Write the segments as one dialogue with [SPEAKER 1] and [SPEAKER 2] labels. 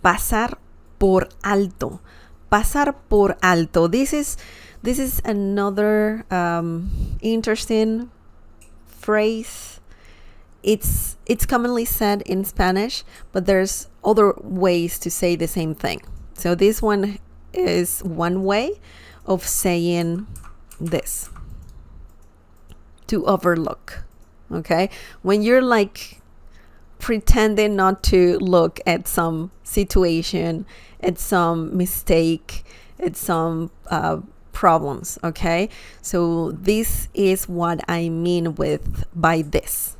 [SPEAKER 1] Pasar por alto. Pasar por alto. This is another interesting phrase. It's commonly said in Spanish, but there's other ways to say the same thing. So this one is one way of saying this. To overlook. Okay? When you're like pretending not to look at some situation, at some mistake, at some problems. Okay? So this is what I mean by this.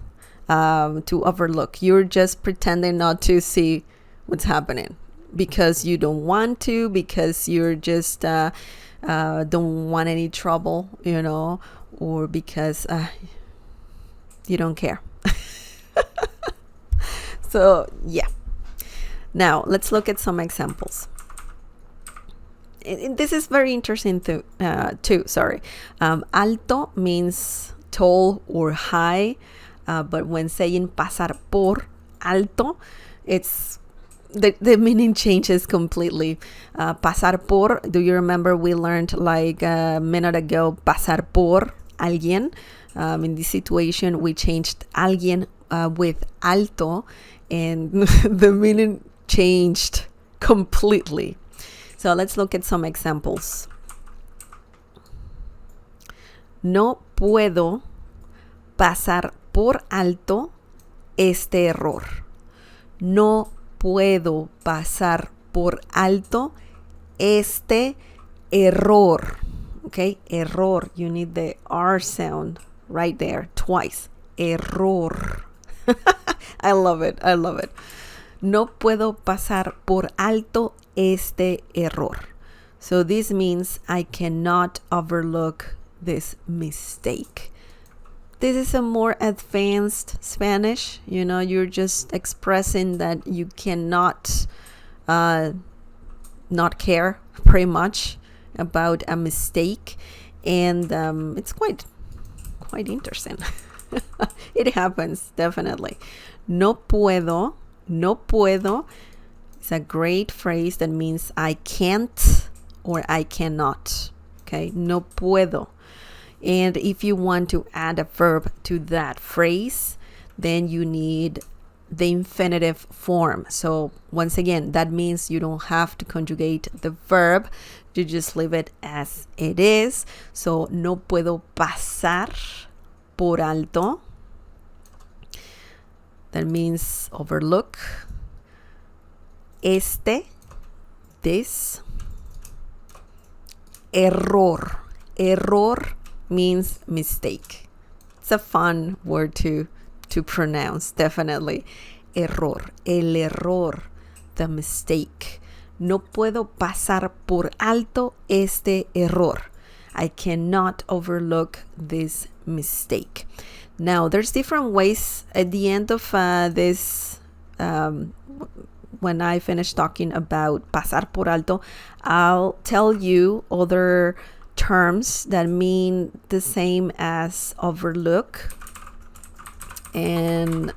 [SPEAKER 1] To overlook. You're just pretending not to see what's happening because you don't want to, because you're just don't want any trouble, or because you don't care. So, yeah. Now, let's look at some examples. This is very interesting too. Alto means tall or high. But when saying pasar por alto, it's the meaning changes completely. Pasar por, do you remember we learned like a minute ago, pasar por alguien? In this situation, we changed alguien with alto, and the meaning changed completely. So let's look at some examples. No puedo pasar por alto este error. No puedo pasar por alto este error. Okay, error. You need the R sound right there twice. Error. I love it. No puedo pasar por alto este error. So this means I cannot overlook this mistake. This is a more advanced Spanish. You're just expressing that you cannot not care pretty much about a mistake. And it's quite interesting. It happens, definitely. No puedo. It's a great phrase that means I can't or I cannot. Okay, no puedo. And if you want to add a verb to that phrase, then you need the infinitive form. So once again, that means you don't have to conjugate the verb. You just leave it as it is. So no puedo pasar por alto. That means overlook. This. Error means mistake. It's a fun word to pronounce, definitely. Error, el error, the mistake. No puedo pasar por alto este error. I cannot overlook this mistake. Now, there's different ways at the end of this, when I finish talking about pasar por alto, I'll tell you other terms that mean the same as overlook. And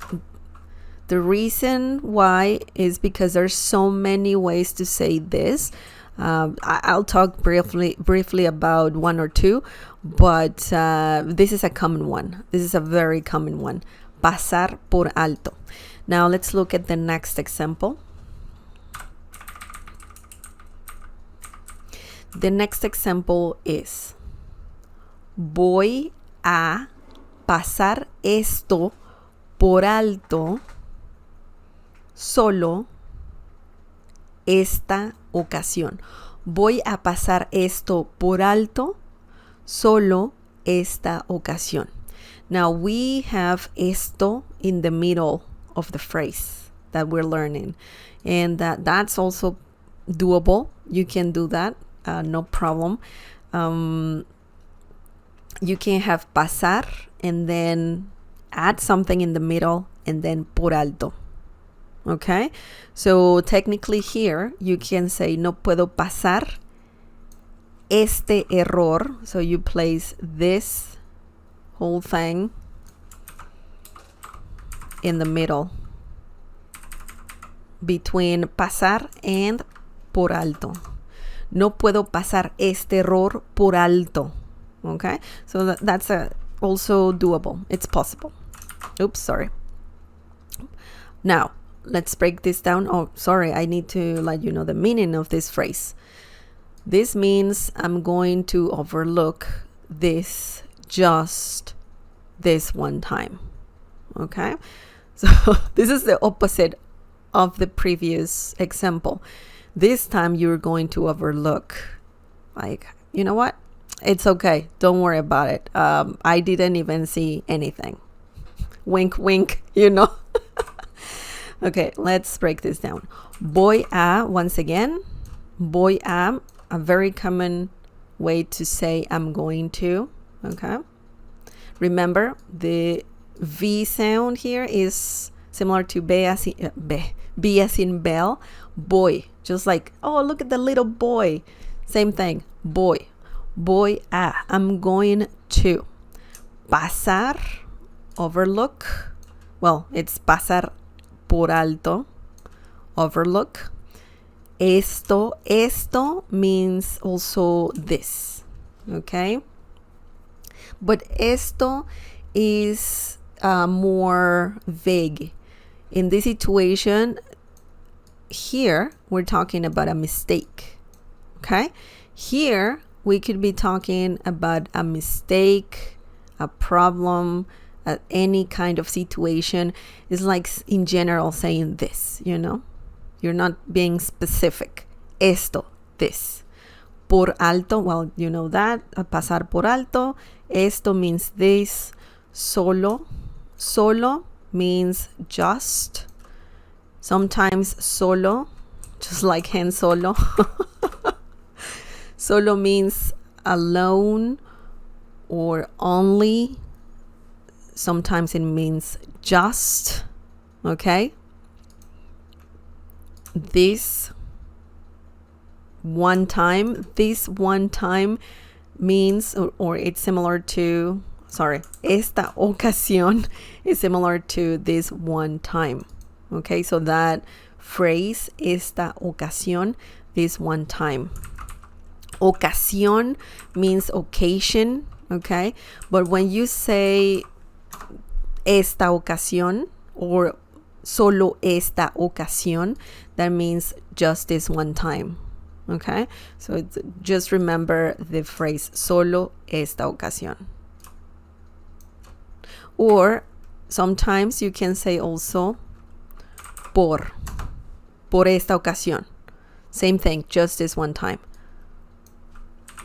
[SPEAKER 1] the reason why is because there's so many ways to say this. I'll talk briefly about one or two, but this is a common one. This is a very common one. Pasar por alto. Now let's look at the next example. The next example is: voy a pasar esto por alto solo esta ocasión. Voy a pasar esto por alto solo esta ocasión. Now we have esto in the middle of the phrase that we're learning, and that's also doable. You can do that. No problem. You can have pasar and then add something in the middle and then por alto. Okay? So technically here you can say no puedo pasar este error. So you place this whole thing in the middle. between pasar and por alto. No puedo pasar este error por alto. Okay, so that's also doable. It's possible. Oops, sorry. Now, let's break this down. Oh, sorry, I need to let you know the meaning of this phrase. This means I'm going to overlook this just this one time. Okay, so this is the opposite of the previous example. This time you're going to overlook, like, you know what? It's okay. Don't worry about it. I didn't even see anything. Wink, wink, you know. Okay, let's break this down. Voy a, once again, voy a very common way to say I'm going to. Okay. Remember, the V sound here is similar to B as in bell. Boy, just like, oh, look at the little boy. Same thing, boy. Voy a, I'm going to. Pasar, overlook. Well, it's pasar por alto, overlook. Esto means also this, okay? But esto is more vague. In this situation, here we're talking about a mistake, okay? Here we could be talking about a mistake, a problem, any kind of situation. It's like in general saying this, you know? You're not being specific. Esto, this. Por alto, well, you know that. Pasar por alto. Esto means this. Solo. Solo means just. Sometimes solo, just like Han Solo. Solo means alone or only. Sometimes it means just. Okay? This one time means, or it's similar to, sorry, esta ocasión is similar to this one time. Okay, so that phrase, esta ocasión, this one time. Ocasión means occasion, okay? But when you say esta ocasión or solo esta ocasión, that means just this one time, okay? So just remember the phrase solo esta ocasión. Or sometimes you can say also por esta ocasión. Same thing, just this one time.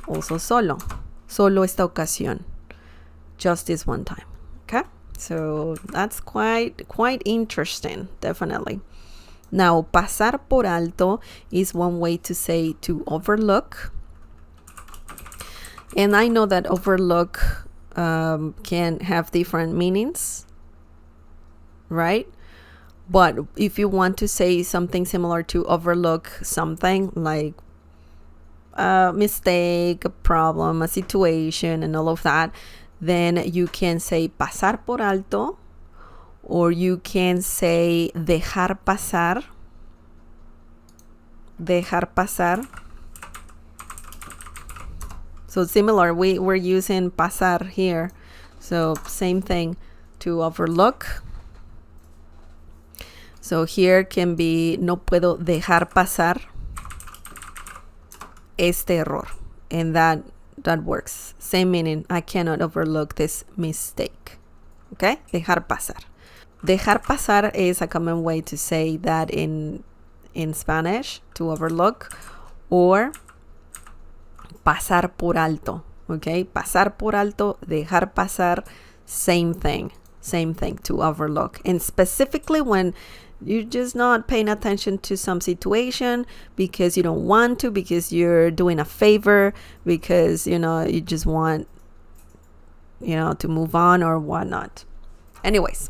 [SPEAKER 1] Also solo esta ocasión, just this one time. Okay, so that's quite interesting, definitely. Now, pasar por alto is one way to say to overlook. And I know that overlook can have different meanings, right? But if you want to say something similar to overlook something, like a mistake, a problem, a situation, and all of that, then you can say pasar por alto, or you can say dejar pasar. Dejar pasar. So similar, we're using pasar here. So same thing to overlook. So here can be no puedo dejar pasar este error. And that works. Same meaning, I cannot overlook this mistake. Okay? Dejar pasar. Dejar pasar is a common way to say that in Spanish, to overlook, or pasar por alto. Okay? Pasar por alto, dejar pasar, same thing, to overlook. And specifically when you're just not paying attention to some situation because you don't want to, because you're doing a favor, because, you know, you just want, you know, to move on or whatnot. Anyways.